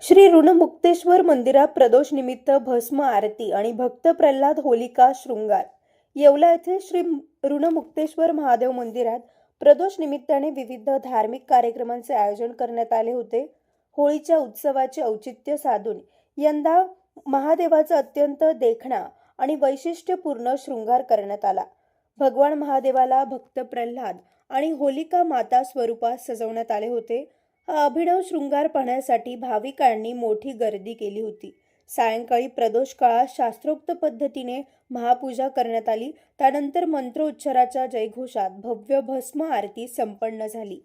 श्री ऋणमुक्तेश्वर मंदिरात प्रदोष निमित्त भस्म आरती आणि भक्त प्रल्हाद होलिका शृंगार। येवला येथे श्री ऋणमुक्तेश्वर महादेव मंदिरात प्रदोष निमित्ताने विविध धार्मिक कार्यक्रमांचे आयोजन करण्यात आले होते। होळीच्या उत्सवाचे औचित्य साधून यंदा महादेवाचा अत्यंत देखणा आणि वैशिष्ट्यपूर्ण शृंगार करण्यात आला। भगवान महादेवाला भक्त प्रल्हाद आणि होलिका माता स्वरूपात सजवण्यात आले होते। हा अभिनव शृंगार पाहण्यासाठी भाविकांनी मोठी गर्दी केली होती। सायंकाळी प्रदोष काळात शास्त्रोक्त पद्धतीने महापूजा करण्यात आली। त्यानंतर मंत्रोच्चाराच्या जयघोषात भव्य भस्म आरती संपन्न झाली।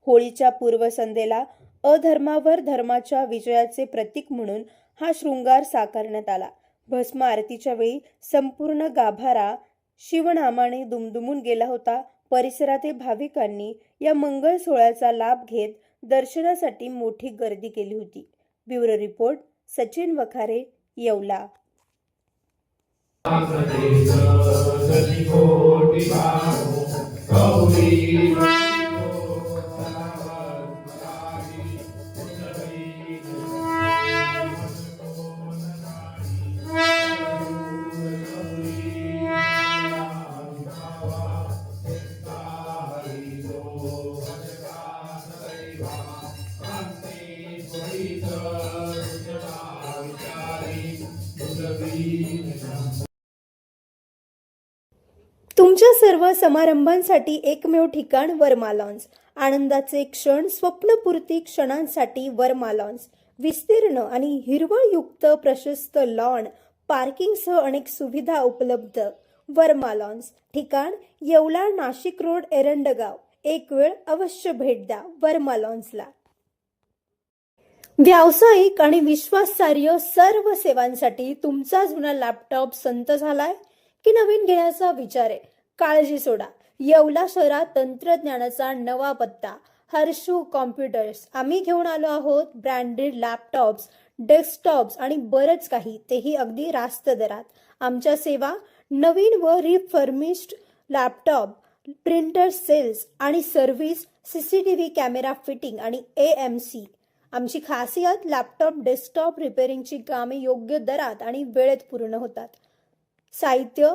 होळीच्या पूर्वसंध्येला अधर्मावर धर्माच्या विजयाचे प्रतीक म्हणून हा शृंगार साकारण्यात आला। भस्म आरतीच्या वेळी संपूर्ण गाभारा शिवनामाने दुमदुमून गेला होता। परिसरातील भाविकांनी या मंगल सोहळ्याचा लाभ घेत दर्शनासाठी मोठी गर्दी केली होती। Bureau report Sachin Wakhare, Yeola. तुमच्या सर्व समारंभांसाठी एकमेव ठिकाण वर्मा लॉन्स। आनंदाचे क्षण, स्वप्नपूर्ती क्षणांसाठी वर्मा लॉन्स। विस्तीर्ण आणि हिरवळयुक्त प्रशस्त लॉन, पार्किंगसह अनेक सुविधा उपलब्ध। वर्मा लॉन्स, ठिकाण येवला, नाशिक रोड, एरंडगाव। एक वेळ अवश्य भेट द्या वर्मा लॉन्सला। व्यावसायिक आणि विश्वासार्ह सर्व सेवांसाठी तुमचा जुना लॅपटॉप संत झालाय की नवीन घेण्याचा विचार आहे? काळजी सोडा। येवला शहरात तंत्रज्ञानाचा नवा पत्ता, हर्षू कॉम्प्युटर्स। आम्ही घेऊन आलो आहोत ब्रँडेड लॅपटॉप्स, डेस्कटॉप्स आणि बरंच काही, तेही अगदी रास्त दरात। आमच्या सेवा नवीन व रिफर्निश्ड लॅपटॉप, प्रिंटर सेल्स आणि सर्व्हिस, सीसीटीव्ही कॅमेरा फिटिंग आणि AMC। आमची खासियत लॅपटॉप डेस्कटॉप रिपेअरिंगची कामे योग्य दरात आणि वेळेत पूर्ण होतात। साहित्य,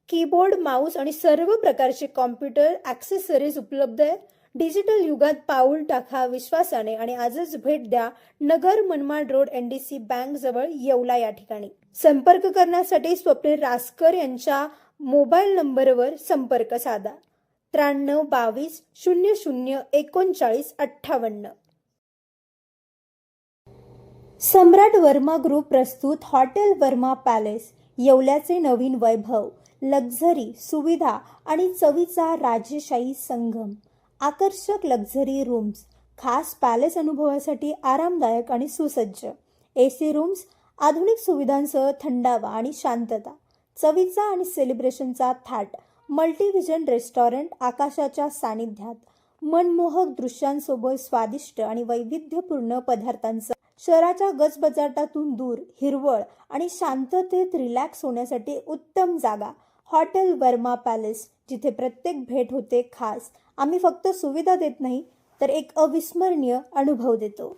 कीबोर्ड, माऊस आणि सर्व प्रकारचे कॉम्प्युटर ॲक्सेसरीज उपलब्ध आहेत। डिजिटल युगात पाऊल टाका विश्वासाने आणि आजच भेट द्या Nagar Manmad road, NDC bank जवळ, येवला या ठिकाणी। संपर्क करण्यासाठी स्वप्नील रासकर यांच्या मोबाईल नंबरवर संपर्क साधा 93 22 00 39 58। सम्राट वर्मा ग्रुप प्रस्तुत हॉटेल वर्मा पॅलेस, येवल्याचे नवीन वैभव, लक्झरी, सुविधा आणि चवीचा राजेशाही संगम। आकर्षक लक्झरी रूम्स, खास पॅलेस अनुभवासाठी आरामदायक आणि सुसज्ज AC रूम्स, आधुनिक सुविधांसह थंडावा आणि शांतता। चवीचा आणि सेलिब्रेशनचा थाट, मल्टीव्हिजन रेस्टॉरंट, आकाशाच्या सानिध्यात, मनमोहक दृश्यांसोबत स्वादिष्ट आणि वैविध्यपूर्ण पदार्थांचा। शहराच्या गजबजाटातून दूर, हिरवळ आणि शांततेत रिलॅक्स होण्यासाठी उत्तम जागा। हॉटेल वर्मा पॅलेस, जिथे प्रत्येक भेट होते खास। आम्ही फक्त सुविधा देत नाही तर एक अविस्मरणीय अनुभव देतो।